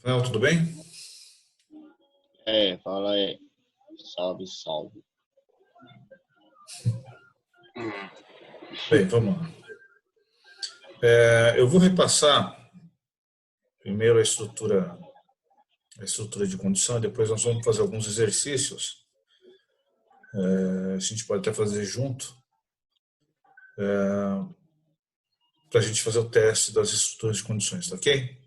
Rafael, tudo bem? Fala aí. Salve, salve. Bem, vamos lá. Eu vou repassar primeiro a estrutura de condição, e depois nós vamos fazer alguns exercícios. A gente pode até fazer junto, para a gente fazer o teste das estruturas de condições, tá ok?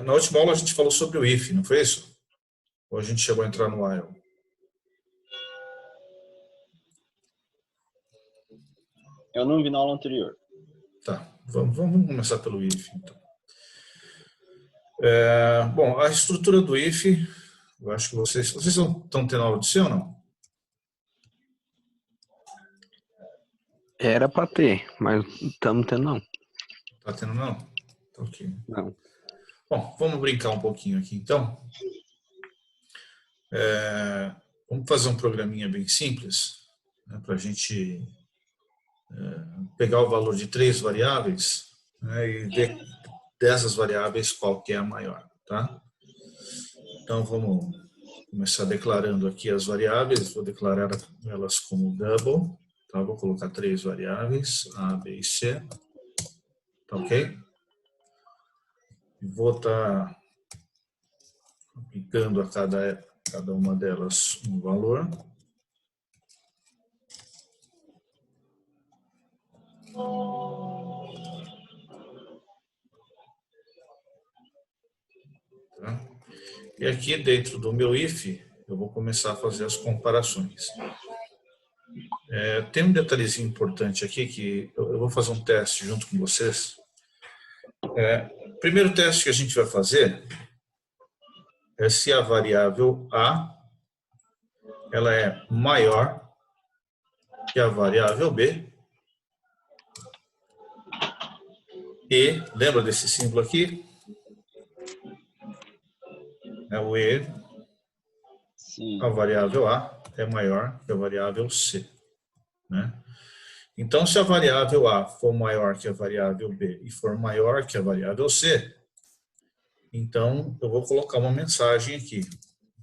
Na última aula a gente falou sobre o if, não foi isso? Ou a gente chegou a entrar no while? Eu não vi na aula anterior. Tá, vamos começar pelo if, então. Bom, a estrutura do if, eu acho que vocês estão tendo aula de C ou não? Era pra ter, mas não estamos tendo não. Tá tendo não? Tá ok. Não. Bom, vamos brincar um pouquinho aqui então. Vamos fazer um programinha bem simples, né, para a gente pegar o valor de 3 variáveis, né, e ver dessas variáveis qual que é a maior, tá? Então vamos começar declarando aqui as variáveis. Vou declarar elas como double, tá? Vou colocar 3 variáveis, A, B e C, tá ok? E vou estar aplicando a cada uma delas um valor. Tá? E aqui dentro do meu if, eu vou começar a fazer as comparações. Tem um detalhezinho importante aqui que eu vou fazer um teste junto com vocês. O primeiro teste que a gente vai fazer é se a variável A ela é maior que a variável B. E, lembra desse símbolo aqui? É o E. Sim. A variável A é maior que a variável C, né? Então, se a variável A for maior que a variável B e for maior que a variável C, então eu vou colocar uma mensagem aqui.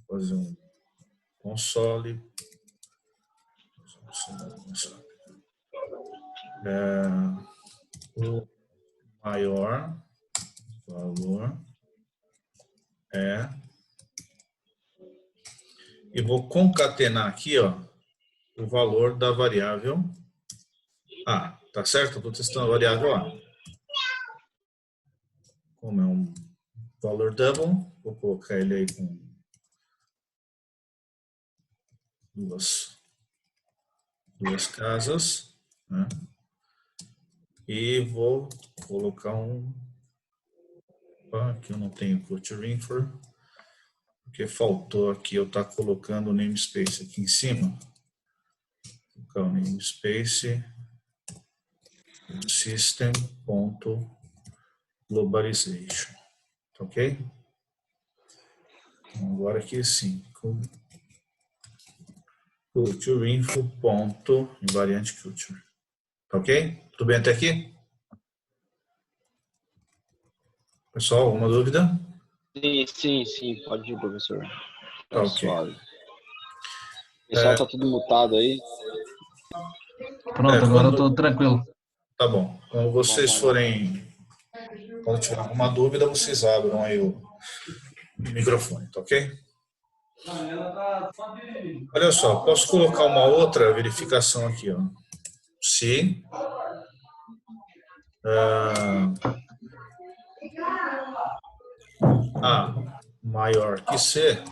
Vou fazer um console. O maior valor é. E vou concatenar aqui, ó, o valor da variável A. Tá certo? Estou testando a variável A. Como é um valor double, vou colocar ele aí com duas casas, né? E vou colocar aqui eu não tenho CouchRinfer, porque faltou aqui eu estar colocando o namespace aqui em cima. Vou colocar o namespace system.globalization, tá ok? Então, agora aqui sim, cultureinfo.invariante culture. Tá ok? Tudo bem até aqui? Pessoal, alguma dúvida? Sim. Pode ir, professor. Tá Tá ok. suave. O pessoal tá tudo mutado aí. Pronto, agora eu tô tranquilo. Tá bom. Quando vocês quando tiver alguma dúvida, vocês abram aí o microfone, tá ok? Olha só, posso colocar uma outra verificação aqui, ó. Se A maior que C,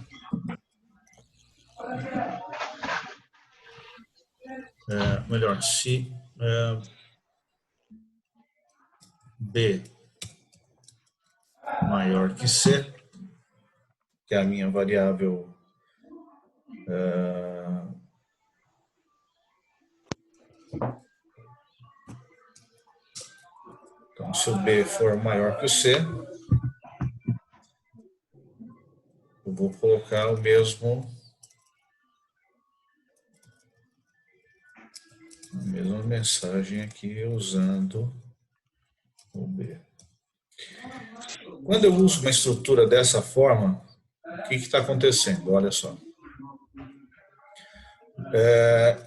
melhor, se B maior que C, que é a minha variável então, se o B for maior que o C, eu vou colocar a mesma mensagem aqui usando o B. Quando eu uso uma estrutura dessa forma, o que está acontecendo? Olha só.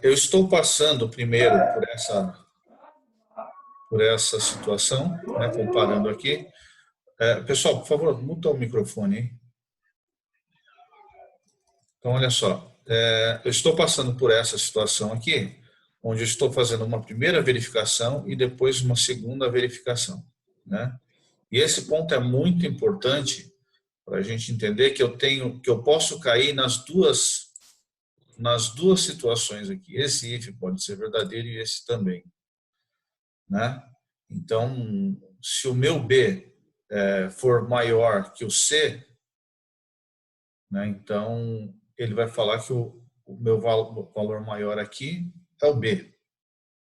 Eu estou passando primeiro por essa situação, né, comparando aqui. Pessoal, por favor, muta o microfone, hein? Então, olha só. Eu estou passando por essa situação aqui, onde eu estou fazendo uma primeira verificação e depois uma segunda verificação, né? E esse ponto é muito importante para a gente entender que eu posso cair nas duas situações aqui. Esse if pode ser verdadeiro e esse também, né? Então, se o meu B for maior que o C, né, então ele vai falar que o meu valor maior aqui é o B,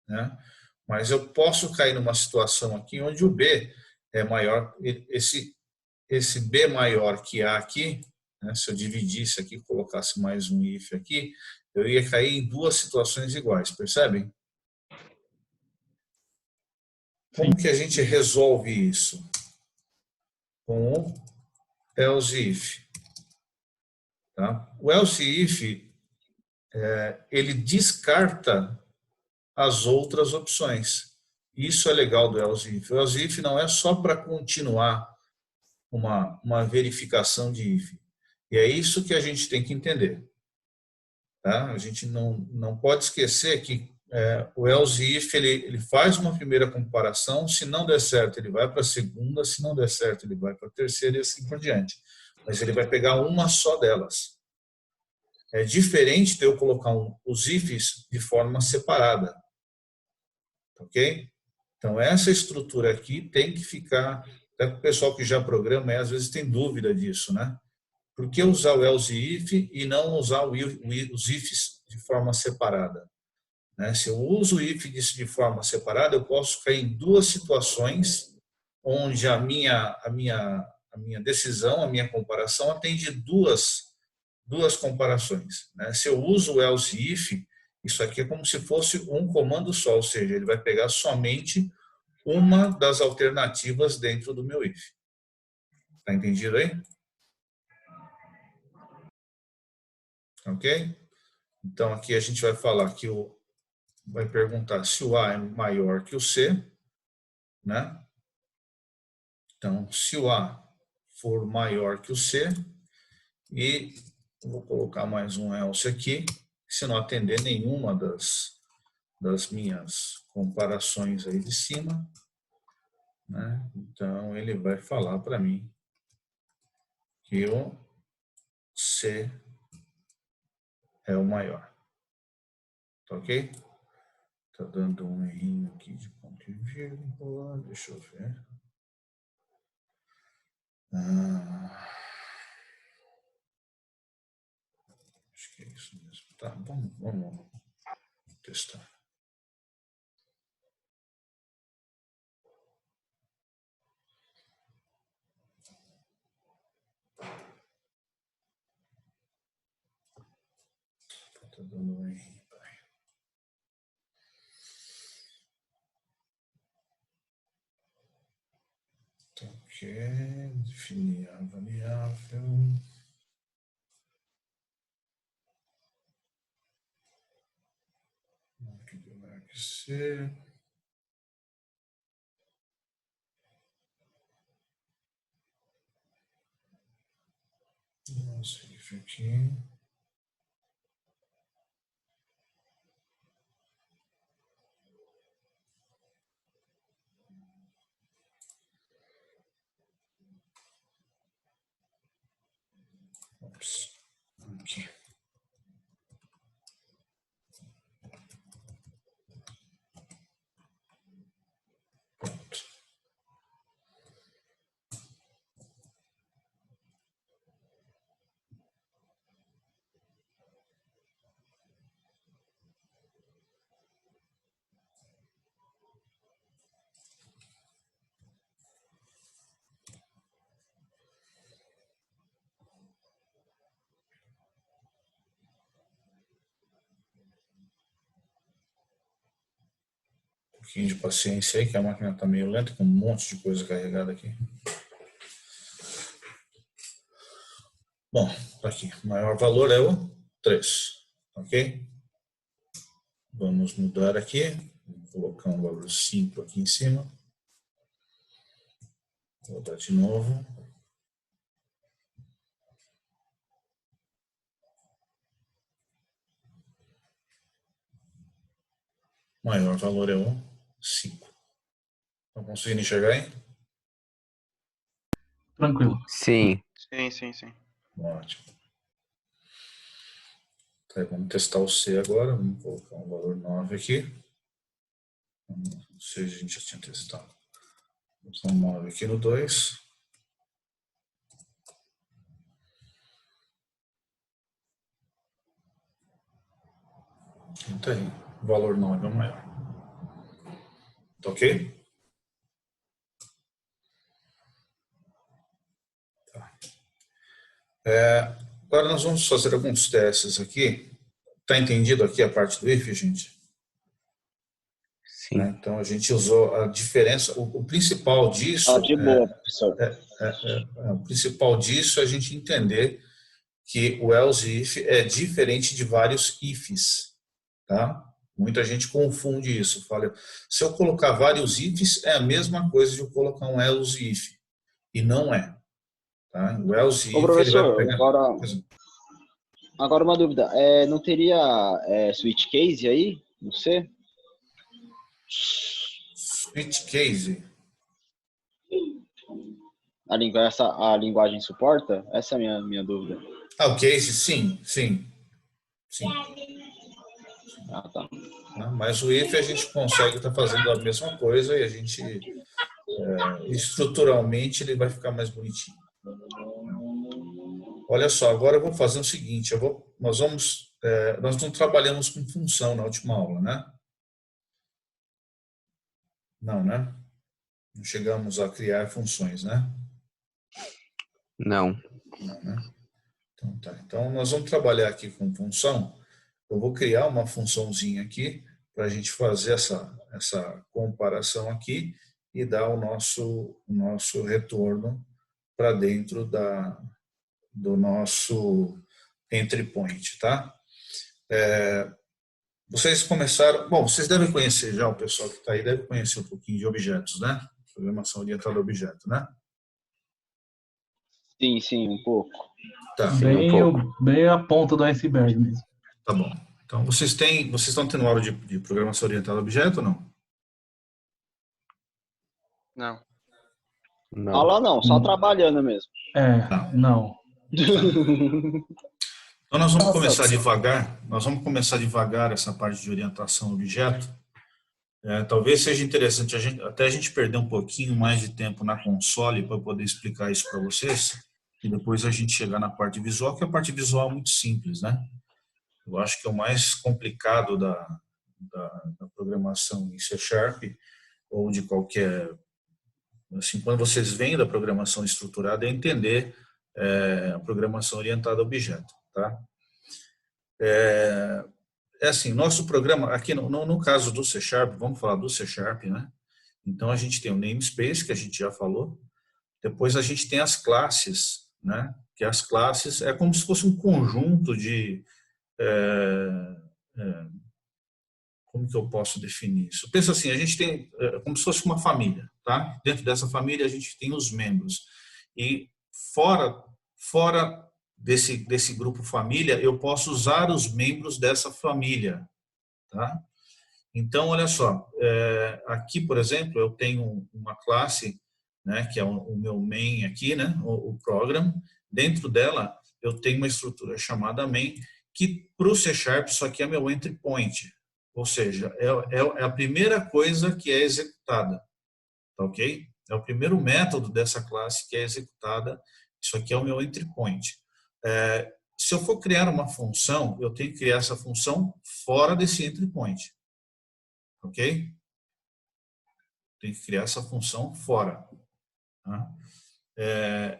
né? Mas eu posso cair numa situação aqui onde o B é maior, esse B maior que A aqui, né, se eu dividisse aqui, colocasse mais um if aqui, eu ia cair em duas situações iguais, percebem? Como que a gente resolve isso? Com o else if. Tá? O else if, ele descarta as outras opções. Isso é legal do else if. O else if não é só para continuar uma verificação de if. E é isso que a gente tem que entender. Tá? A gente não pode esquecer que o else if ele faz uma primeira comparação, se não der certo ele vai para a segunda, se não der certo ele vai para a terceira e assim por diante. Mas ele vai pegar uma só delas. É diferente de eu colocar os ifs de forma separada. Ok? Então, essa estrutura aqui tem que ficar. Até o pessoal que já programa, às vezes tem dúvida disso, né? Por que usar o else if e não usar os ifs de forma separada? Né? Se eu uso o if de forma separada, eu posso cair em duas situações onde a minha decisão, a minha comparação atende duas comparações. Né? Se eu uso o else if, isso aqui é como se fosse um comando só, ou seja, ele vai pegar somente uma das alternativas dentro do meu if. Está entendido aí? Ok? Então, aqui a gente vai falar que vai perguntar se o A é maior que o C, né? Então, se o A for maior que o C, e vou colocar mais um else aqui, se não atender nenhuma das minhas comparações aí de cima, né? Então, ele vai falar para mim que o C é o maior. Tá ok? Tá dando um errinho aqui de ponto e vírgula. Deixa eu ver. Acho que é isso mesmo. Tá, vamos testar. Tá dando um errinho. Ok, definir a variável. O que vai ser? Nossa, isso aqui. Ops. Aqui. Pronto. Um pouquinho de paciência aí, que a máquina está meio lenta, com um monte de coisa carregada aqui. Bom, tá aqui. O maior valor é o 3. Ok? Vamos mudar aqui. Vou colocar um valor 5 aqui em cima. Vou dar de novo. O maior valor é o 5. Estão conseguindo enxergar aí? Tranquilo. Sim. Sim. Ótimo. Tá, vamos testar o C agora. Vamos colocar um valor 9 aqui. Não sei se a gente já tinha testado. Vamos dar um 9 aqui no 2. Tá aí. O valor 9 é o maior. Tá ok? Tá. Agora nós vamos fazer alguns testes aqui. Tá entendido aqui a parte do if, gente? Sim. Então a gente usou a diferença. O principal disso. Ah, de boa, professor. O principal disso é a gente entender que o else if é diferente de vários ifs, tá? Muita gente confunde isso. Fala, se eu colocar vários ifs, é a mesma coisa de eu colocar um else if. E não é. Tá? O else Ô, if ele vai professor, pegar. agora uma dúvida. Não teria switch case aí? Não sei. Switch case. A linguagem suporta? Essa é a minha dúvida. O case, sim. Ah, tá. Mas o if a gente consegue estar fazendo a mesma coisa e a gente estruturalmente ele vai ficar mais bonitinho. Olha só, agora eu vou fazer o seguinte, nós não trabalhamos com função na última aula, né? Não, né? Não chegamos a criar funções, né? Não. Não, né? Então, tá. Então, nós vamos trabalhar aqui com função. Eu vou criar uma funçãozinha aqui para a gente fazer essa comparação aqui e dar o nosso retorno para dentro do nosso entry point, tá? Vocês começaram... Bom, vocês devem conhecer já, o pessoal que está aí deve conhecer um pouquinho de objetos, né? Programação orientada a objeto, né? Sim, um pouco. Tá. Bem a ponta do iceberg mesmo. Tá bom. Então, vocês estão tendo aula de programação orientada a objeto ou não? Não. Não. Aula não, só trabalhando mesmo. Não. Então, nós vamos começar devagar essa parte de orientação a objeto. Talvez seja interessante até a gente perder um pouquinho mais de tempo na console para poder explicar isso para vocês, e depois a gente chegar na parte visual, que a parte visual é muito simples, né? Eu acho que é o mais complicado da programação em C# ou de qualquer... Assim, quando vocês vêm da programação estruturada, é entender a programação orientada a objeto, tá? Assim, nosso programa, aqui no caso do C#, vamos falar do C#, né? Então, a gente tem o namespace, que a gente já falou. Depois, a gente tem as classes, né? Que as classes é como se fosse um conjunto de... como que eu posso definir isso? Pensa assim, a gente tem como se fosse uma família, tá? Dentro dessa família, a gente tem os membros. E fora desse grupo família, eu posso usar os membros dessa família, tá? Então, olha só, aqui, por exemplo, eu tenho uma classe, né, que é o meu main aqui, né, o program. Dentro dela, eu tenho uma estrutura chamada main, que para o C# isso aqui é meu entry point, ou seja, é a primeira coisa que é executada, tá ok? É o primeiro método dessa classe que é executada, isso aqui é o meu entry point. Se eu for criar uma função, eu tenho que criar essa função fora desse entry point. Ok? Tem que criar essa função fora. Tá?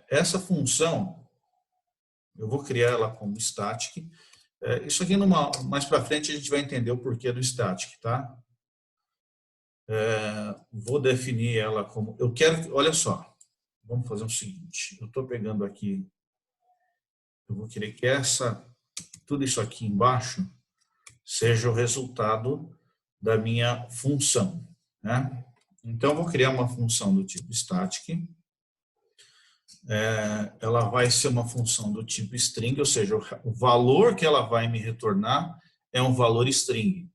Essa função, eu vou criar ela como static. Isso aqui, mais para frente, a gente vai entender o porquê do static, tá? Vou definir ela como... olha só, vamos fazer o seguinte. Eu estou pegando aqui eu vou querer que tudo isso aqui embaixo seja o resultado da minha função, né? Então, eu vou criar uma função do tipo static. Ela vai ser uma função do tipo string, ou seja, o valor que ela vai me retornar é um valor string,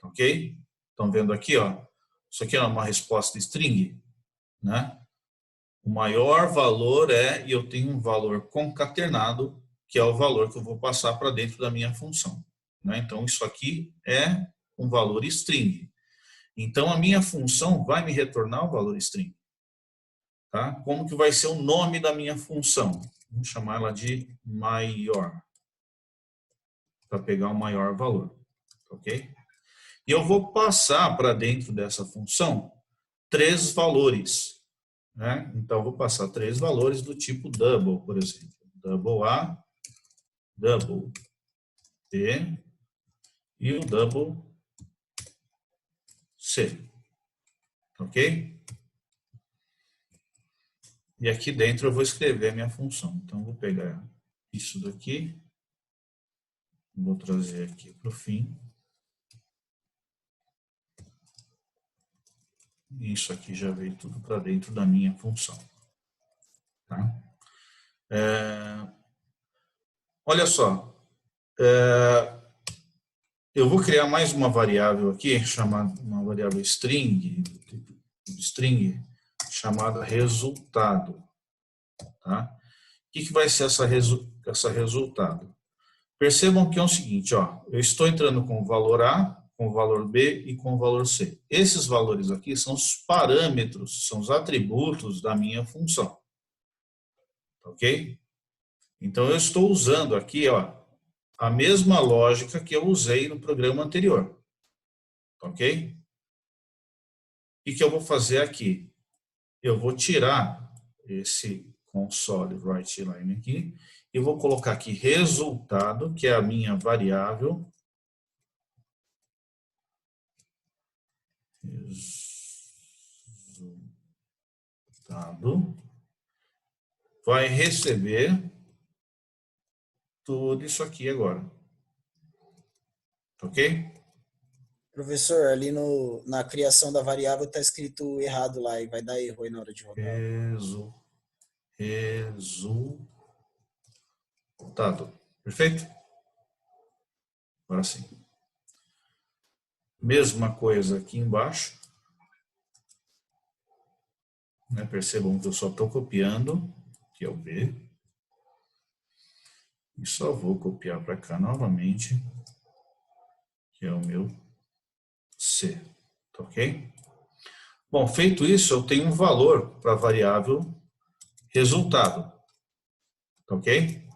ok? Estão vendo aqui, ó? Isso aqui é uma resposta string, né? O maior valor e eu tenho um valor concatenado, que é o valor que eu vou passar para dentro da minha função, né? Então, isso aqui é um valor string. Então, a minha função vai me retornar o valor string. Tá? Como que vai ser o nome da minha função? Vamos chamar ela de maior, para pegar o maior valor, ok? E eu vou passar para dentro dessa função 3 valores, né? Então, eu vou passar 3 valores do tipo double, por exemplo. Double A, double B e o double C, ok? E aqui dentro eu vou escrever a minha função. Então, eu vou pegar isso daqui, vou trazer aqui para o fim. Isso aqui já veio tudo para dentro da minha função. Tá? Olha só, eu vou criar mais uma variável aqui, chamada uma variável string, chamada resultado. Tá? O que vai ser essa resultado? Percebam que é o seguinte, ó, eu estou entrando com o valor A, com o valor B e com o valor C. Esses valores aqui são os parâmetros, são os atributos da minha função. Ok? Então, eu estou usando aqui, ó, a mesma lógica que eu usei no programa anterior. Ok? O que eu vou fazer aqui? Eu vou tirar esse console writeLine aqui e vou colocar aqui resultado, que é a minha variável. Resultado vai receber tudo isso aqui agora. Ok? Professor, ali na criação da variável está escrito errado lá e vai dar erro aí na hora de rodar. Resultado. Perfeito? Agora sim. Mesma coisa aqui embaixo. Né? Percebam que eu só estou copiando, que é o B. E só vou copiar para cá novamente, que é o meu C. Tá ok? Bom, feito isso, eu tenho um valor para a variável resultado. Tá ok?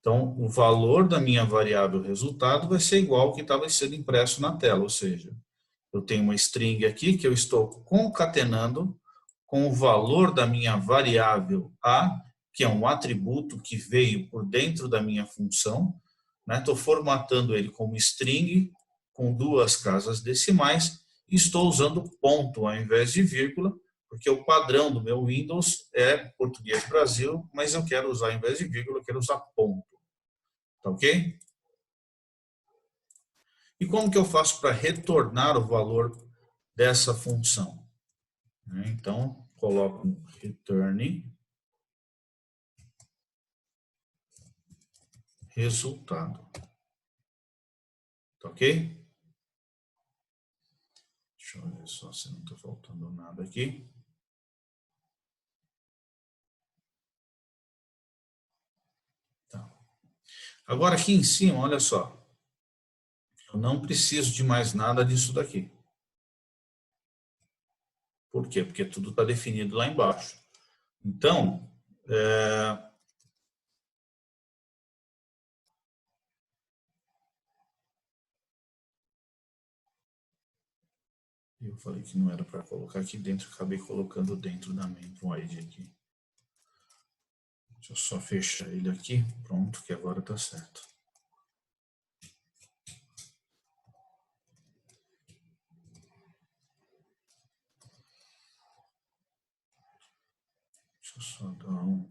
Então, o valor da minha variável resultado vai ser igual ao que estava sendo impresso na tela, ou seja, eu tenho uma string aqui que eu estou concatenando com o valor da minha variável A, que é um atributo que veio por dentro da minha função, né? Estou formatando ele como string, com 2 casas decimais, e estou usando ponto ao invés de vírgula, porque o padrão do meu Windows é português Brasil, mas eu quero usar, ao invés de vírgula, eu quero usar ponto. Tá ok? E como que eu faço para retornar o valor dessa função? Então, coloco um return resultado. Tá ok? Deixa eu ver só se não está faltando nada aqui. Tá. Agora aqui em cima, olha só. Eu não preciso de mais nada disso daqui. Por quê? Porque tudo está definido lá embaixo. Então, eu falei que não era para colocar aqui dentro, acabei colocando dentro da main void aqui. Deixa eu só fechar ele aqui, pronto, que agora está certo. Deixa eu só dar um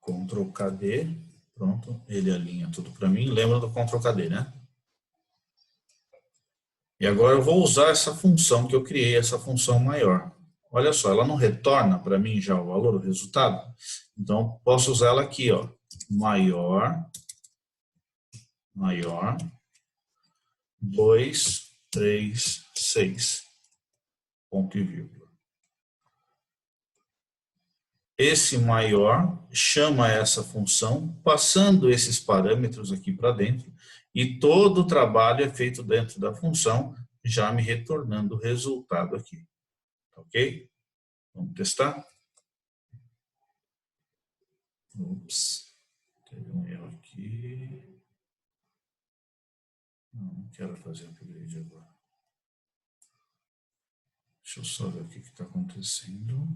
Ctrl KD Pronto, ele alinha tudo para mim. Lembra do Ctrl+KD, né? E agora eu vou usar essa função que eu criei, essa função maior. Olha só, ela não retorna para mim já o valor, o resultado. Então, posso usar ela aqui, ó. Maior 2, 3, 6. Ponto e vírgula. Esse maior chama essa função, passando esses parâmetros aqui para dentro, e todo o trabalho é feito dentro da função, já me retornando o resultado aqui. Ok? Vamos testar? Ups, teve um erro aqui. Não quero fazer upgrade agora. Deixa eu só ver o que está acontecendo.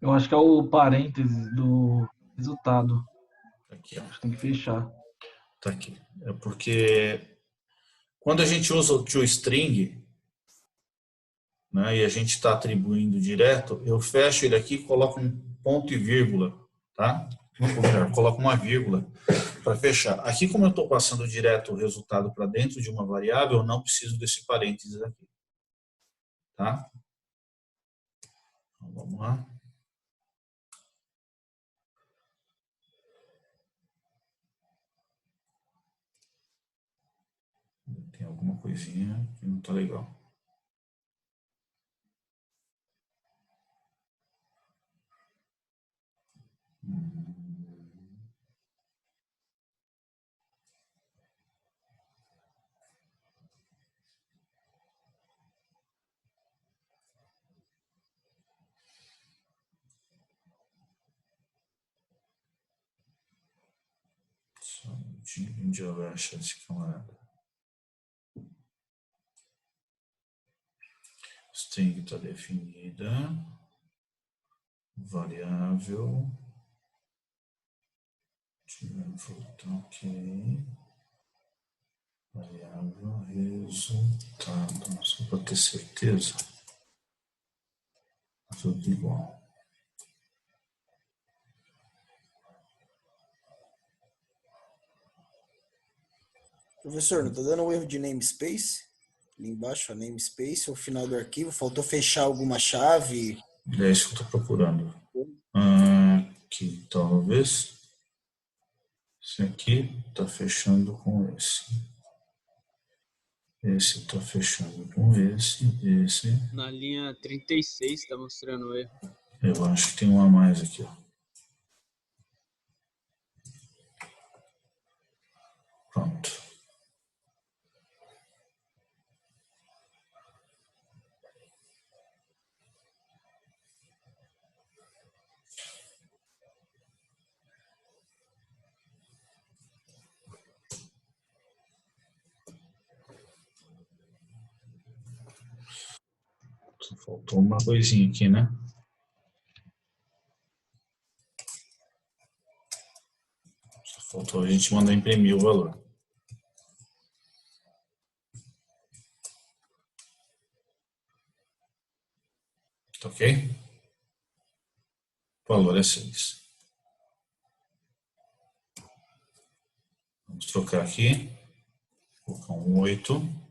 Eu acho que é o parênteses do resultado. Aqui, ó. Acho que tem que fechar. Tá aqui. É porque quando a gente usa o toString, né, e a gente está atribuindo direto, eu fecho ele aqui e coloco um ponto e vírgula, tá? Ou melhor, coloco uma vírgula para fechar. Aqui, como eu estou passando direto o resultado para dentro de uma variável, eu não preciso desse parênteses aqui, tá? Então, vamos lá. Tem alguma coisinha que não está legal. Só um minutinho, onde eu acho esse camarada. String está definida. Variável. Tá ok. Variável resultado. Só para ter certeza. Tudo igual. Professor, não tá dando um erro de namespace? Ali embaixo, a namespace, o final do arquivo, faltou fechar alguma chave. É isso que eu estou procurando. Aqui, talvez. Esse aqui está fechando com esse. Esse está fechando com esse. Esse. Na linha 36 está mostrando o erro. Eu acho que tem um a mais aqui, ó. Pronto. Só faltou uma coisinha aqui, né? Só faltou a gente mandar imprimir o valor. Tá ok? O valor é 6. Vamos trocar aqui. Vou colocar um 8.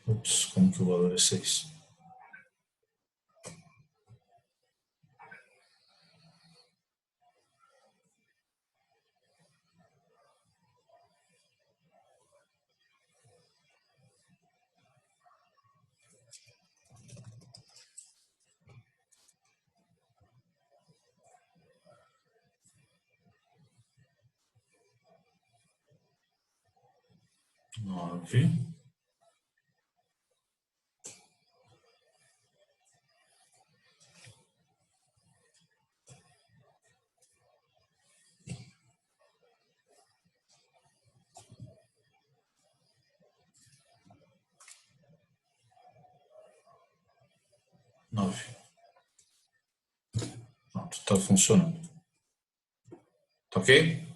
Ups, como que o valor é 6? Nove. Nove. Pronto, está funcionando. Tá ok?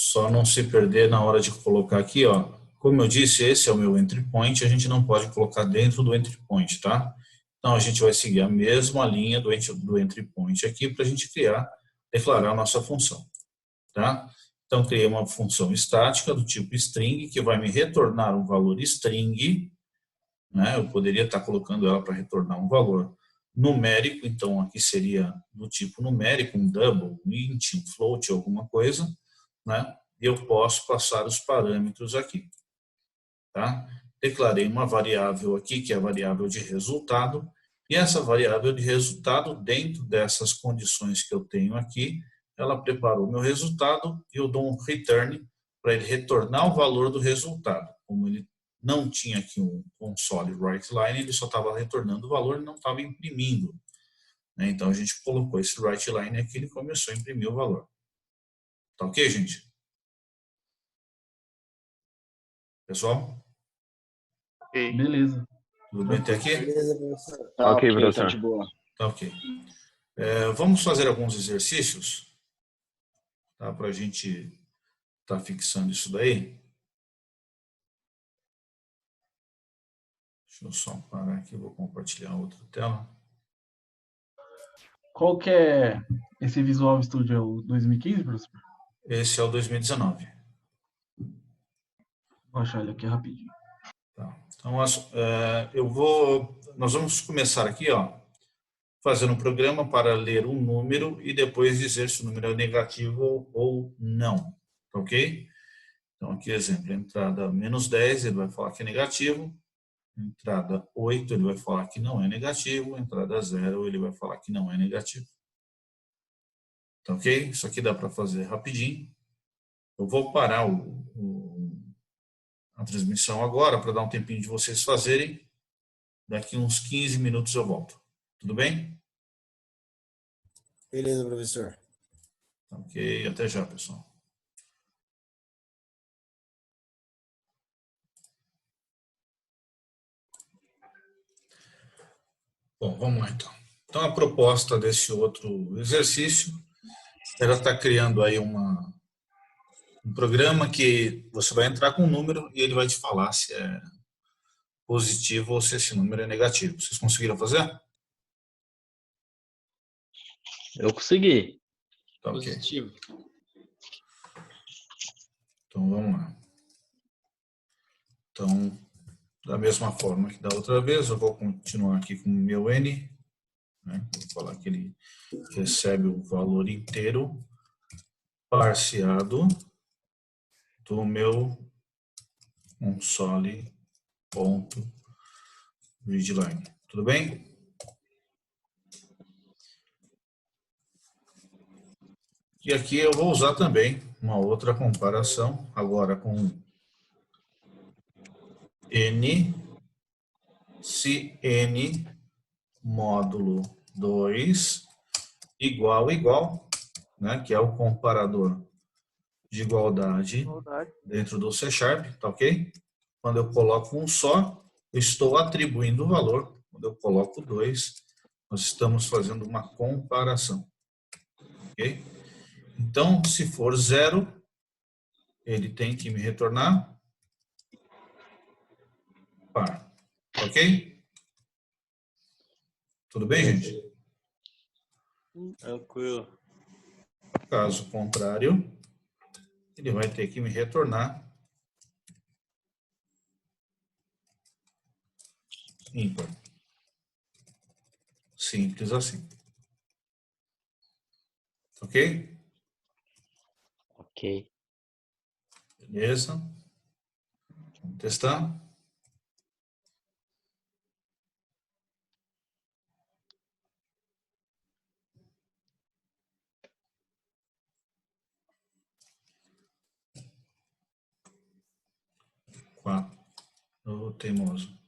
Só não se perder na hora de colocar aqui, ó. Como eu disse, esse é o meu entry point, a gente não pode colocar dentro do entry point, tá? Então, a gente vai seguir a mesma linha do entry point aqui para a gente declarar a nossa função, tá? Então, criei uma função estática do tipo string, que vai me retornar um valor string, né? Eu poderia estar colocando ela para retornar um valor numérico, então aqui seria do tipo numérico, um double, um int, um float, alguma coisa, né? E eu posso passar os parâmetros aqui, tá? Declarei uma variável aqui, que é a variável de resultado, e essa variável de resultado, dentro dessas condições que eu tenho aqui, ela preparou meu resultado e eu dou um return para ele retornar o valor do resultado. Como ele não tinha aqui um console writeLine, ele só estava retornando o valor e não estava imprimindo, né? Então a gente colocou esse writeLine aqui e ele começou a imprimir o valor. Tá ok, gente? Pessoal? Beleza. Tudo bem até aqui? Beleza, professor. Tá Ok, ok, tá professor. de boa. Tá ok. Vamos fazer alguns exercícios, tá? Para a gente estar fixando isso daí. Deixa eu só parar aqui, vou compartilhar outra tela. Qual que é esse Visual Studio? É o 2015, professor? Esse é o 2019. Vou achar ele aqui rapidinho. Tá. Então, nós vamos começar aqui, ó, fazendo um programa para ler um número e depois dizer se o número é negativo ou não, tá ok? Então, aqui, exemplo, entrada -10, ele vai falar que é negativo. Entrada 8, ele vai falar que não é negativo. Entrada 0, ele vai falar que não é negativo. Tá ok? Isso aqui dá para fazer rapidinho. Eu vou parar a transmissão agora para dar um tempinho de vocês fazerem. Daqui uns 15 minutos eu volto. Tudo bem? Beleza, professor. Ok, até já, pessoal. Bom, vamos lá então. Então, a proposta desse outro exercício, ela está criando aí um programa que você vai entrar com um número e ele vai te falar se é positivo ou se esse número é negativo. Vocês conseguiram fazer? Eu consegui. Tá ok. Positivo. Então, vamos lá. Então, da mesma forma que da outra vez, eu vou continuar aqui com o meu N, né? Vou falar que ele recebe o valor inteiro parseado do meu console.readline. Tudo bem? E aqui eu vou usar também uma outra comparação, agora com N, se N módulo 2 igual, né, que é o comparador de igualdade dentro do C#, tá ok? Quando eu coloco um só, eu estou atribuindo o valor. Quando eu coloco 2, nós estamos fazendo uma comparação, ok? Então, se for 0, ele tem que me retornar par, ok? Tudo bem, gente? Tranquilo. Caso contrário, ele vai ter que me retornar ímpar. Simples assim. Ok? Ok. Beleza? Vamos testar. Quatro. Ô, teimoso.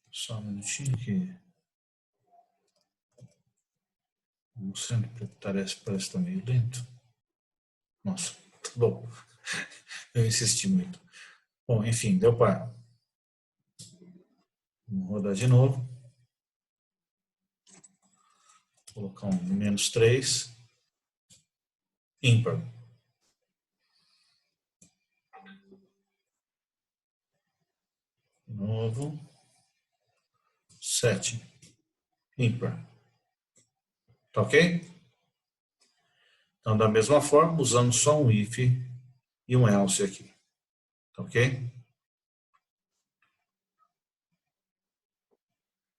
Só um minutinho que como sempre parece estar meio lento. Nossa, bom, eu insisti muito. Bom, enfim, deu par. Vamos rodar de novo. Vou colocar um -3. Ímpar. De novo. 7. Ímpar. Tá ok? Então, da mesma forma, usamos só um if e um else aqui. Tá ok?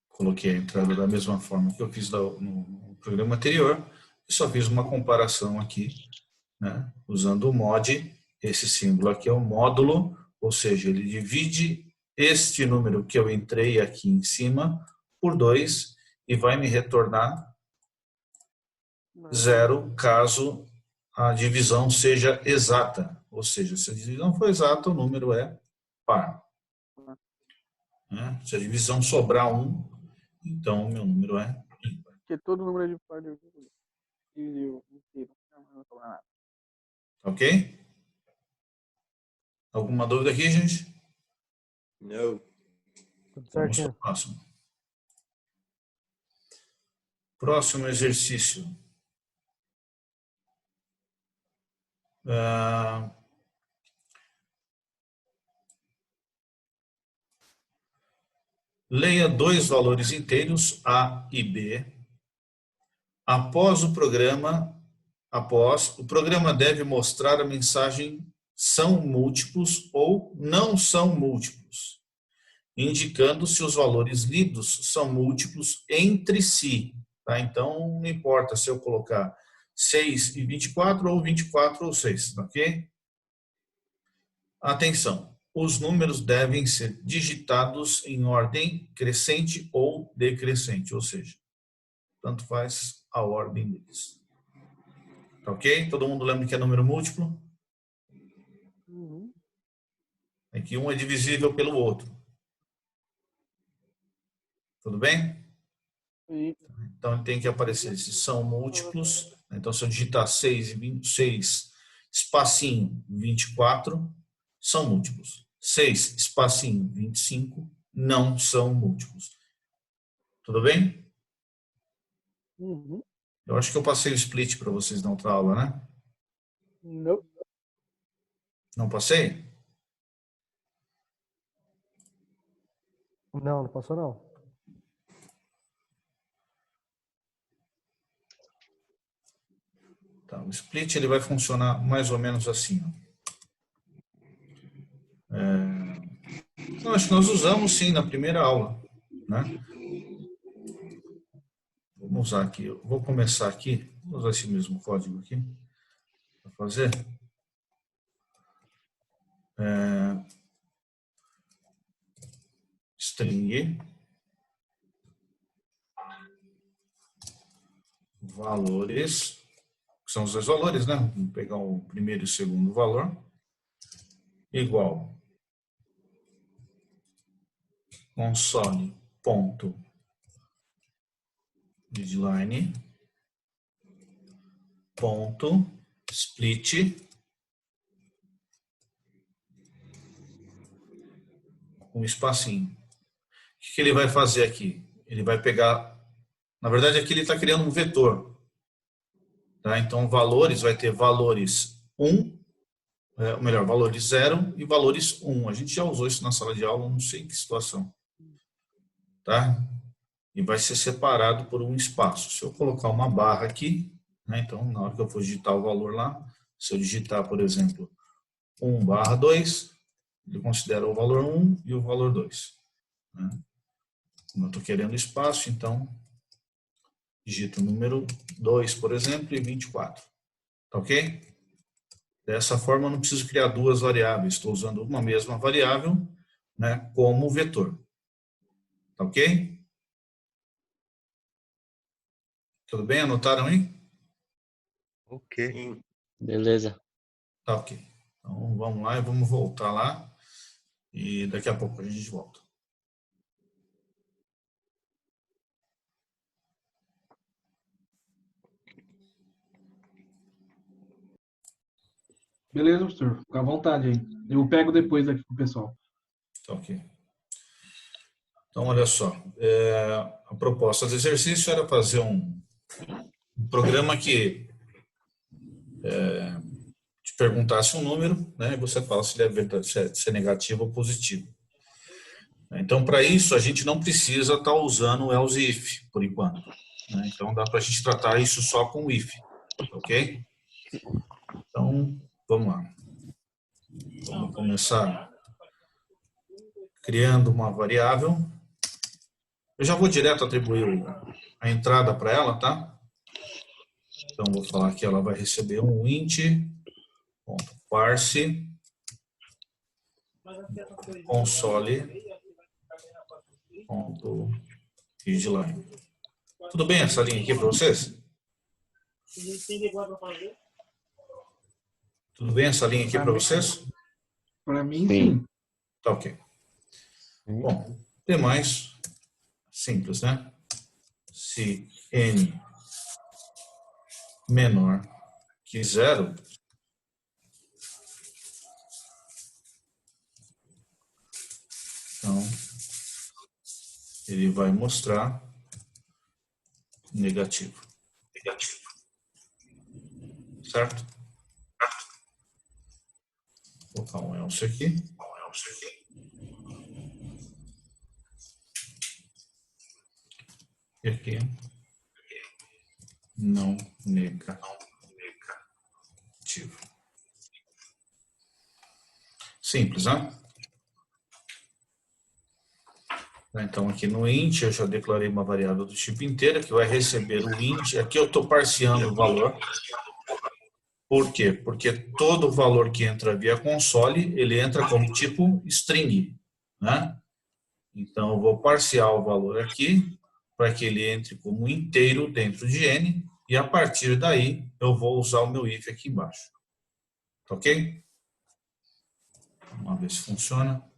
Coloquei a entrada da mesma forma que eu fiz no programa anterior e só fiz uma comparação aqui, né? Usando o mod, esse símbolo aqui é o módulo, ou seja, ele divide este número que eu entrei aqui em cima por 2 e vai me retornar 0 caso a divisão seja exata. Ou seja, se a divisão for exata, o número é par. Né? Se a divisão sobrar 1, então o meu número é ímpar. Porque todo número de par de inteiro. Não sobra nada. Ok? Alguma dúvida aqui, gente? Não. Tudo Vamos para o certinho. próximo. Próximo exercício. Leia 2 valores inteiros, A e B. Após o programa deve mostrar a mensagem são múltiplos ou não são múltiplos, indicando se os valores lidos são múltiplos entre si. Tá? Então, não importa se eu colocar 6 e 24 ou 24 ou 6, ok? Atenção, os números devem ser digitados em ordem crescente ou decrescente, ou seja, tanto faz a ordem deles. Tá ok? Todo mundo lembra que é número múltiplo? É que um é divisível pelo outro. Tudo bem? E Então tem que aparecer se são múltiplos. Então se eu digitar 6 e 26, espacinho 24, são múltiplos. 6, espacinho 25, não são múltiplos. Tudo bem? Eu acho que eu passei o split para vocês na outra aula, né? não. Não passei? Não, não passou não. Tá, o split ele vai funcionar mais ou menos assim. Não, acho que nós usamos sim na primeira aula, né? Vamos usar aqui. Eu vou começar aqui. Vou usar esse mesmo código aqui para fazer. String valores, que são os dois valores, né? Vamos pegar o primeiro e o segundo valor, igual console ponto readline ponto split um espacinho. O que ele vai fazer aqui? Ele vai pegar, na verdade aqui ele está criando um vetor, tá? Então valores, vai ter valores 1, ou melhor, valores 0 e valores 1. A gente já usou isso na sala de aula, não sei em que situação. Tá? E vai ser separado por um espaço. Se eu colocar uma barra aqui, né, então na hora que eu for digitar o valor lá, se eu digitar, por exemplo, 1/2, ele considera o valor 1 e o valor 2. Né? Como eu estou querendo espaço, então digito o número 2, por exemplo, e 24. Tá ok? Dessa forma, eu não preciso criar duas variáveis. Estou usando uma mesma variável, né, como vetor. Tá ok? Tudo bem? Anotaram aí? Ok. Beleza. Tá ok. Então, vamos lá e vamos voltar lá. E daqui a pouco a gente volta. Beleza, professor? Fica à vontade aí. Eu pego depois aqui com o pessoal. Tá ok. Então, olha só, a proposta do exercício era fazer um programa que te perguntasse um número, né, e você fala se ele é verdade, se é negativo ou positivo. Então, para isso, a gente não precisa estar usando o else if, por enquanto, né? Então, dá para a gente tratar isso só com o if, ok? Então, vamos lá. Vamos começar criando uma variável. Eu já vou direto atribuir a entrada para ela, tá? Então, vou falar que ela vai receber um int.parse console.readline. Tudo bem essa linha aqui para vocês? Tudo bem essa linha aqui para vocês? Para mim, Sim. sim. Tá ok. Bom, demais, simples, né? Se n menor que 0, então ele vai mostrar negativo. Certo? Vou colocar um else aqui. E aqui, não negativo. Simples, né? Então, aqui no int, eu já declarei uma variável do tipo inteira, que vai receber o int. Aqui eu estou parseando o valor. Por quê? Porque todo valor que entra via console, ele entra como tipo string, né? Então, eu vou parsear o valor aqui, para que ele entre como inteiro dentro de n, e a partir daí, eu vou usar o meu if aqui embaixo. Ok? Vamos ver se funciona.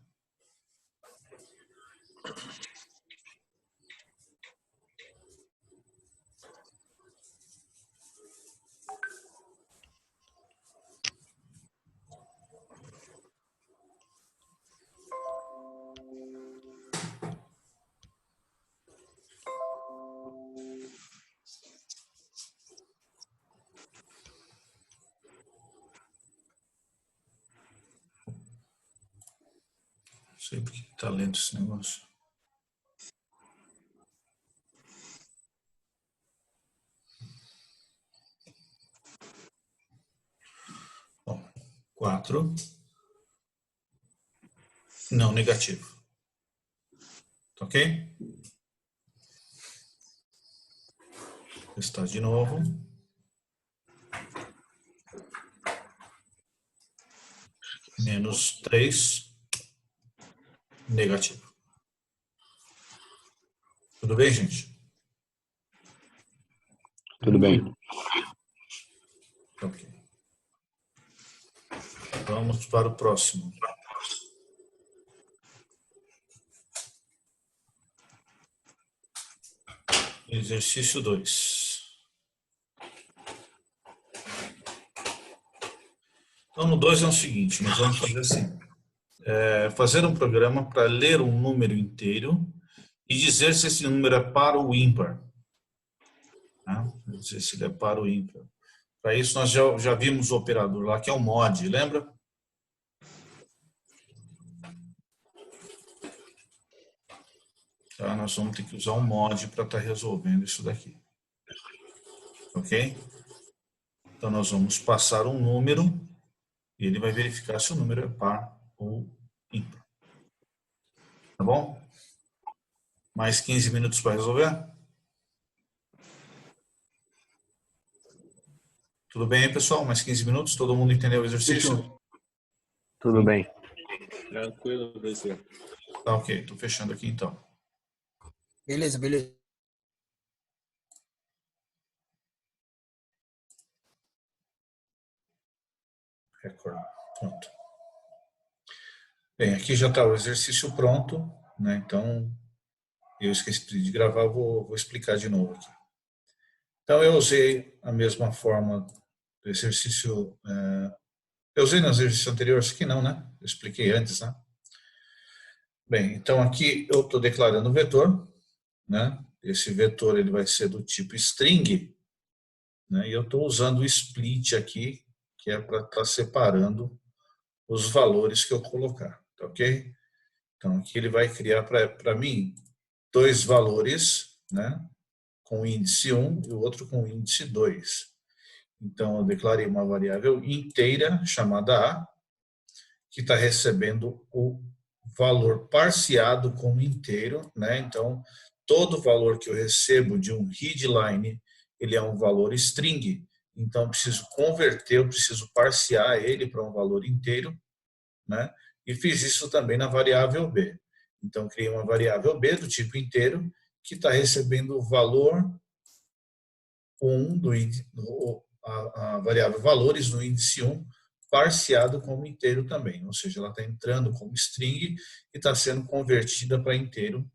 Não sei porque está lento esse negócio. Bom, 4. Não negativo. Ok? Testar de novo. Menos 3. Negativo. Tudo bem, gente? Tudo bem. Ok. Vamos para o próximo. Exercício 2. Então, no 2 é o seguinte, nós vamos fazer assim. Fazer um programa para ler um número inteiro e dizer se esse número é par ou ímpar. Tá? Dizer se ele é par ou ímpar. Para isso, nós já vimos o operador lá, que é o mod, lembra? Tá? Nós vamos ter que usar um mod para estar resolvendo isso daqui. Ok? Então, nós vamos passar um número e ele vai verificar se o número é par ou ímpar. Tá bom? Mais 15 minutos para resolver? Tudo bem, pessoal? Mais 15 minutos? Todo mundo entendeu o exercício? Fechou. Tudo bem. Tranquilo, professor. Tá ok, estou fechando aqui então. Beleza, beleza. Record. Pronto. Bem, aqui já está o exercício pronto, né? Então, eu esqueci de gravar, vou explicar de novo aqui. Então, eu usei a mesma forma do exercício. Eu usei no exercício anterior, isso aqui não, né? Eu expliquei antes, né? Bem, então aqui eu estou declarando o vetor, né? Esse vetor ele vai ser do tipo string, né? E eu estou usando o split aqui, que é para estar separando os valores que eu colocar, tá ok? Então aqui ele vai criar para mim dois valores, né? Com o índice 1 e o outro com o índice 2. Então eu declarei uma variável inteira chamada A, que está recebendo o valor parciado como inteiro, né? Então, todo valor que eu recebo de um readline, ele é um valor string, então eu preciso converter, eu preciso parciar ele para um valor inteiro, né? E fiz isso também na variável B. Então, criei uma variável B do tipo inteiro, que está recebendo o valor 1 a variável valores no índice 1, parciado como inteiro também, ou seja, ela está entrando como string e está sendo convertida para inteiro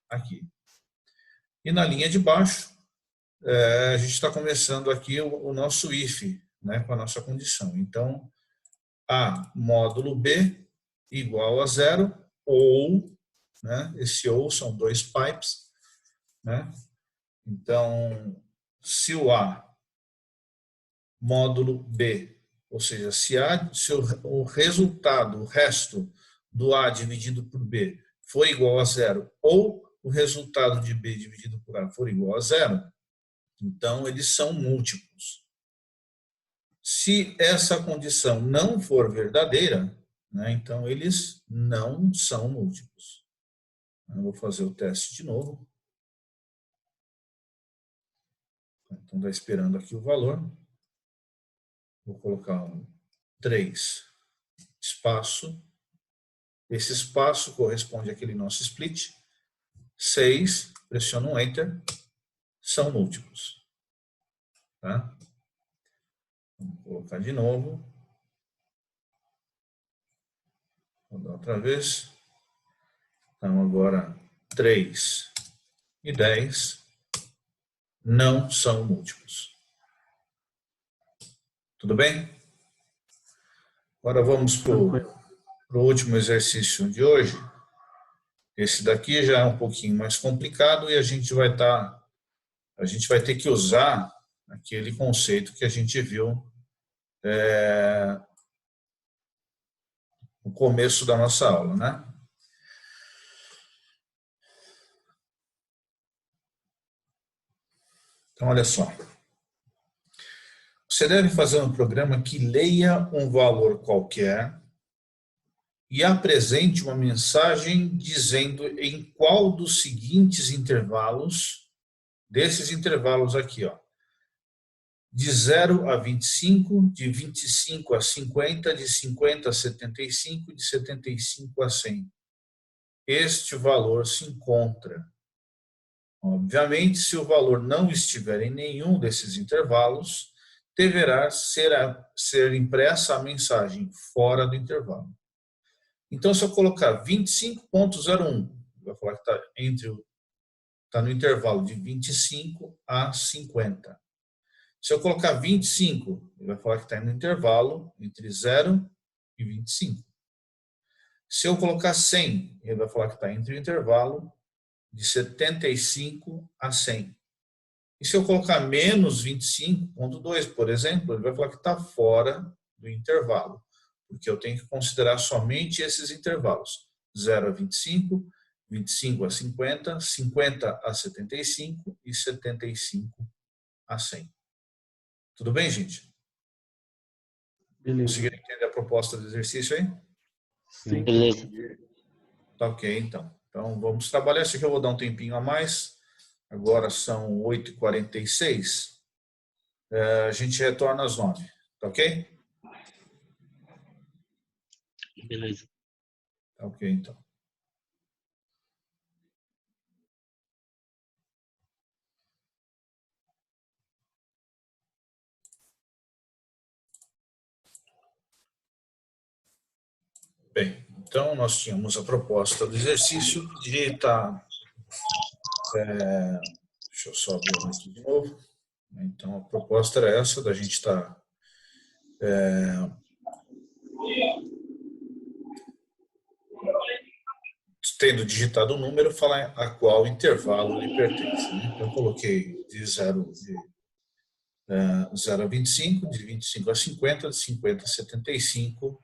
aqui. E na linha de baixo, a gente está começando aqui o nosso if, né, com a nossa condição. Então, A módulo B igual a 0, ou, né, esse ou são dois pipes, né? Então, se o A módulo B, ou seja, se o resultado, o resto do A dividido por B for igual a 0, ou o resultado de B dividido por A for igual a 0, então eles são múltiplos. Se essa condição não for verdadeira, né, então eles não são múltiplos. Eu vou fazer o teste de novo. Então está esperando aqui o valor. Vou colocar um 3 espaço. Esse espaço corresponde àquele nosso split. 6, pressiono Enter, são múltiplos. Tá? Vou colocar de novo. Vou dar outra vez. Então, agora 3 e 10 não são múltiplos. Tudo bem? Agora vamos para o último exercício de hoje. Esse daqui já é um pouquinho mais complicado e a gente vai ter que usar aquele conceito que a gente viu no começo da nossa aula, né? Então, olha só. Você deve fazer um programa que leia um valor qualquer e apresente uma mensagem dizendo em qual dos seguintes intervalos, desses intervalos aqui, ó, de 0 a 25, de 25 a 50, de 50 a 75, de 75 a 100. Este valor se encontra. Obviamente, se o valor não estiver em nenhum desses intervalos, deverá ser impressa a mensagem fora do intervalo. Então, se eu colocar 25.01, vai falar que está no intervalo de 25 a 50. Se eu colocar 25, ele vai falar que está no intervalo entre 0 e 25. Se eu colocar 100, ele vai falar que está entre o intervalo de 75 a 100. E se eu colocar menos 25.2, por exemplo, ele vai falar que está fora do intervalo, porque eu tenho que considerar somente esses intervalos, 0 a 25, 25 a 50, 50 a 75 e 75 a 100. Tudo bem, gente? Beleza. Conseguiram entender a proposta do exercício aí? Sim. Beleza. Tá ok, então. Então, vamos trabalhar. Isso aqui eu vou dar um tempinho a mais. Agora são 8h46. A gente retorna às 9. Tá ok? Beleza. Tá ok, então. Bem, então nós tínhamos a proposta do exercício de estar... deixa eu só abrir aqui de novo. Então, a proposta era essa, da gente estar... tendo digitado o número, falar a qual intervalo ele pertence. Né? Então, eu coloquei de 0 a 25, de 25 a 50, de 50 a 75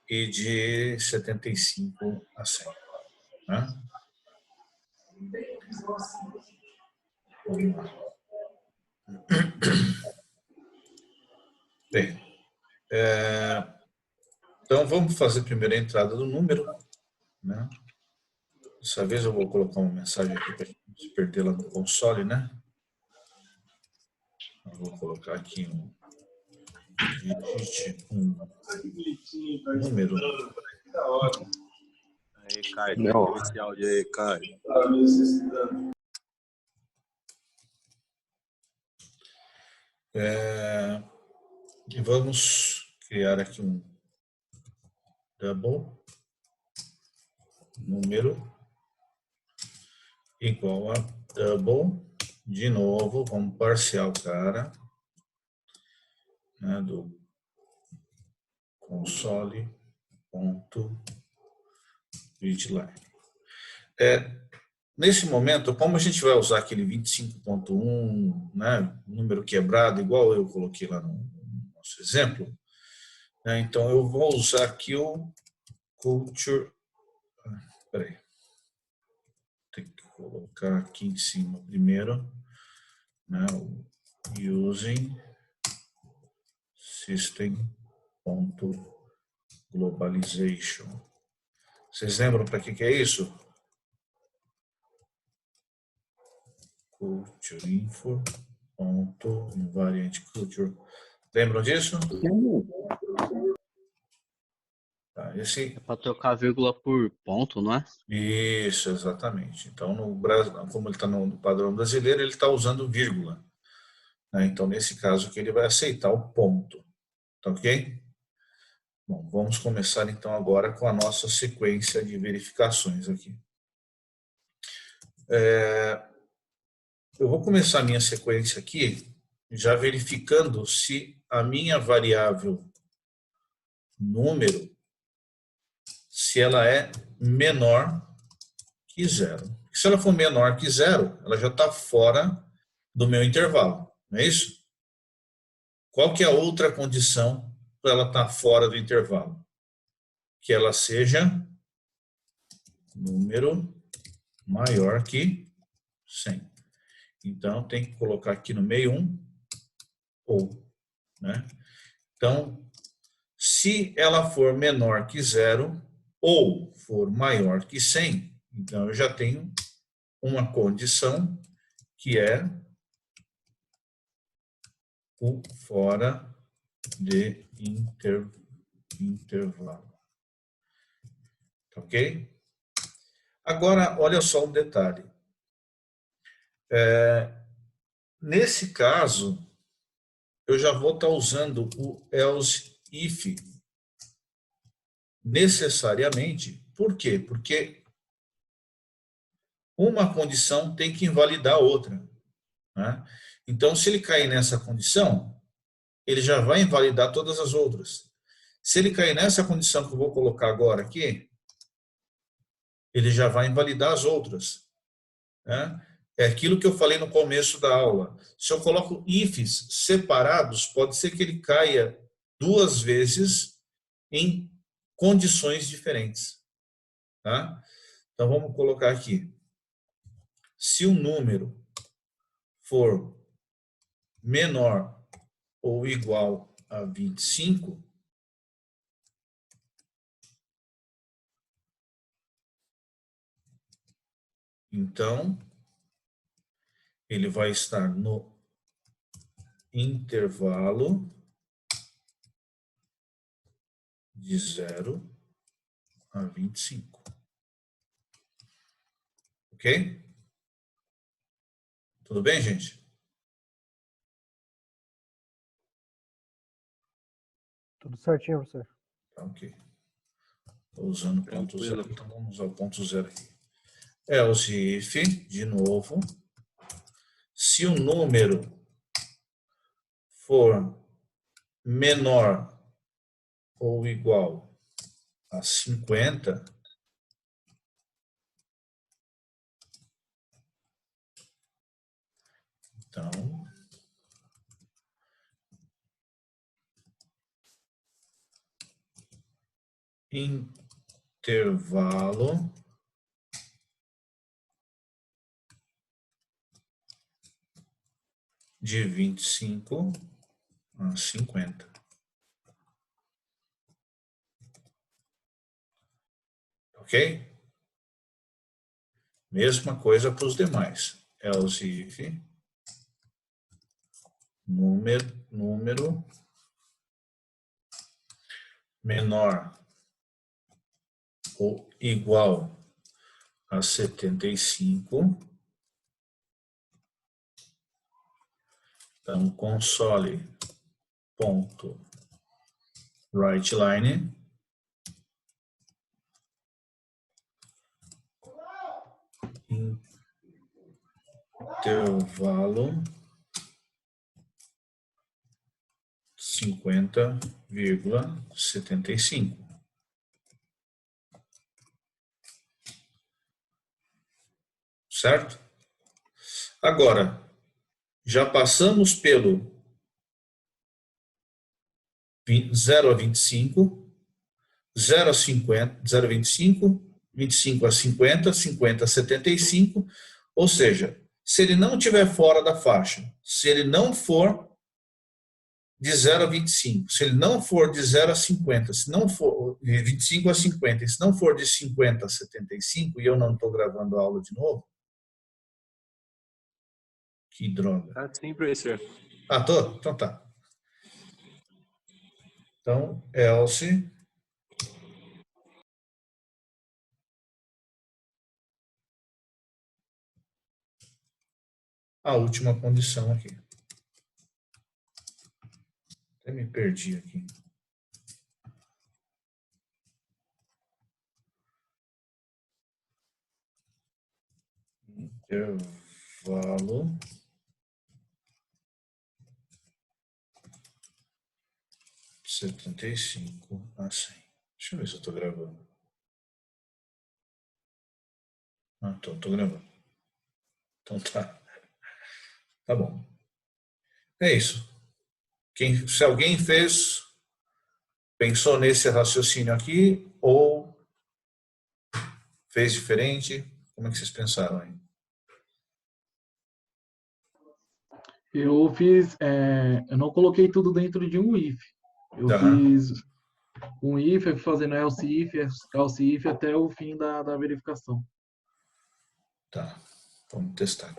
e de 75 a 100. Né? Vamos lá. Bem, então vamos fazer primeiro a entrada do número. Né? Dessa vez eu vou colocar uma mensagem aqui para a gente não se perder lá no console, né? Eu vou colocar aqui digite um número. Aí, Caio, Não. tem esse áudio aí, Caio. E vamos criar aqui um double número igual a double. De novo, vamos parsear o cara, né, do console.readline. Nesse momento, como a gente vai usar aquele 25.1, né, número quebrado, igual eu coloquei lá no nosso exemplo, né, então eu vou usar aqui o culture. Peraí. Tem que colocar aqui em cima primeiro, né, o using system.globalization. Vocês lembram para que é isso? Culture info invariant culture. Lembram disso? Tá, esse... É para trocar vírgula por ponto, não é? Isso, exatamente. Então, no Brasil, como ele está no padrão brasileiro, ele está usando vírgula. Né? Então, nesse caso aqui, ele vai aceitar o ponto. Tá ok? Bom, vamos começar então agora com a nossa sequência de verificações aqui. Eu vou começar a minha sequência aqui, já verificando se a minha variável número, se ela é menor que zero. Se ela for menor que zero, ela já está fora do meu intervalo, não é isso? Qual que é a outra condição para ela estar fora do intervalo? Que ela seja número maior que 100. Então, tem que colocar aqui no meio ou. Né? Então, se ela for menor que zero ou for maior que 100, então eu já tenho uma condição que é o fora de intervalo. Ok? Agora, olha só um detalhe. Nesse caso, eu já vou estar usando o else if necessariamente. Por quê? Porque uma condição tem que invalidar a outra. Né? Então, se ele cair nessa condição, ele já vai invalidar todas as outras. Se ele cair nessa condição que eu vou colocar agora aqui, ele já vai invalidar as outras. Né? É aquilo que eu falei no começo da aula. Se eu coloco ifs separados, pode ser que ele caia duas vezes em condições diferentes. Tá? Então, vamos colocar aqui. Se o número for menor ou igual a 25, então, ele vai estar no intervalo de 0 a 25. Ok? Tudo bem, gente? Tudo certinho, professor. Tá, ok. Estou usando ponto Tranquilo. zero, então vamos usar o ponto zero aqui. Else if, de novo, se o número for menor ou igual a 50, Então, intervalo de 25 a 50. Ok? Mesma coisa para os demais. Else if número menor ou igual a 75. Então, console.writeLine intervalo 50,75. Certo? Agora, já passamos pelo 0 a 25, 0 a 50, 0 a 25, 25 a 50, 50 a 75, ou seja, se ele não estiver fora da faixa, se ele não for de 0 a 25, se ele não for de 0 a 50, se não for de 25 a 50, e se não for de 50 a 75, e eu não estou gravando a aula de novo, que droga. Tá sim, professor. Ah, tô? Então tá. Então, else a última condição aqui. Até me perdi aqui. Intervalo de 75 a 100. Deixa eu ver se eu estou gravando. Ah, estou gravando. Então tá. Tá bom. É isso. Se alguém pensou nesse raciocínio aqui ou fez diferente, como é que vocês pensaram aí? Eu eu não coloquei tudo dentro de um if. Eu Tá. fiz um if, eu fui fazendo else if até o fim da verificação. Tá. Vamos testar.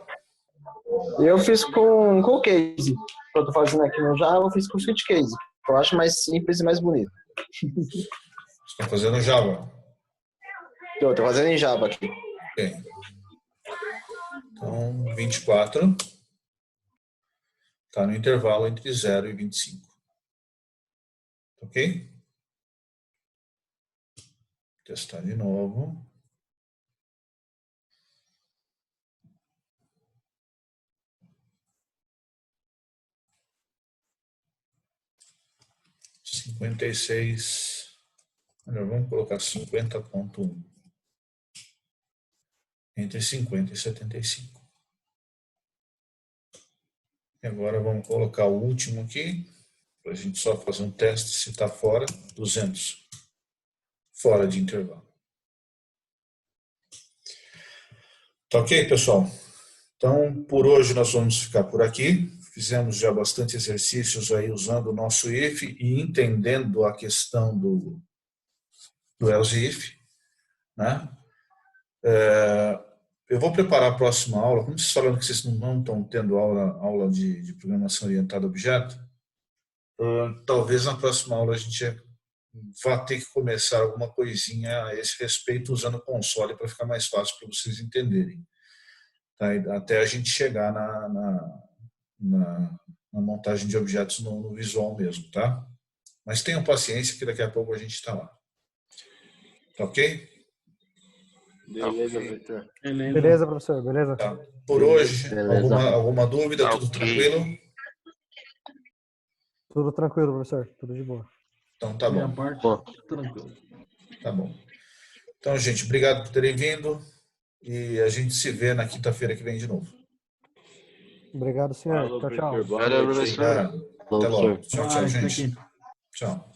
Eu fiz com o case. Eu tô fazendo aqui no Java, eu fiz com switch case. Eu acho mais simples e mais bonito. Você está fazendo Java? Eu tô fazendo em Java aqui. Ok. Então, 24 está no intervalo entre 0 e 25. Ok? Testar de novo. Cinquenta e seis. Vamos colocar 50,1. Entre 50 e 75. E agora vamos colocar o último aqui, para a gente só fazer um teste se está fora, 200. Fora de intervalo. Tá ok, pessoal? Então, por hoje nós vamos ficar por aqui. Fizemos já bastante exercícios aí usando o nosso if e entendendo a questão do else if, né? Eu vou preparar a próxima aula. Como vocês falaram que vocês não estão tendo aula de programação orientada a objeto, talvez na próxima aula a gente vá ter que começar alguma coisinha a esse respeito usando o console para ficar mais fácil para vocês entenderem. Tá? Até a gente chegar na montagem de objetos no visual mesmo, tá? Mas tenham paciência que daqui a pouco a gente está lá. Tá ok? Beleza, professor. Beleza, professor, beleza? Tá. Por hoje, Beleza. alguma dúvida? Tudo tranquilo? Tudo tranquilo, professor, tudo de boa. Então tá Minha bom. parte, tranquilo. Tá bom. Então, gente, obrigado por terem vindo e a gente se vê na quinta-feira que vem de novo. Obrigado, senhor. Falou, Tchau, tchau. professor. Boa Valeu, noite. professor. Até logo. Professor. Tchau, tchau, Ah, isso gente. aqui. Tchau.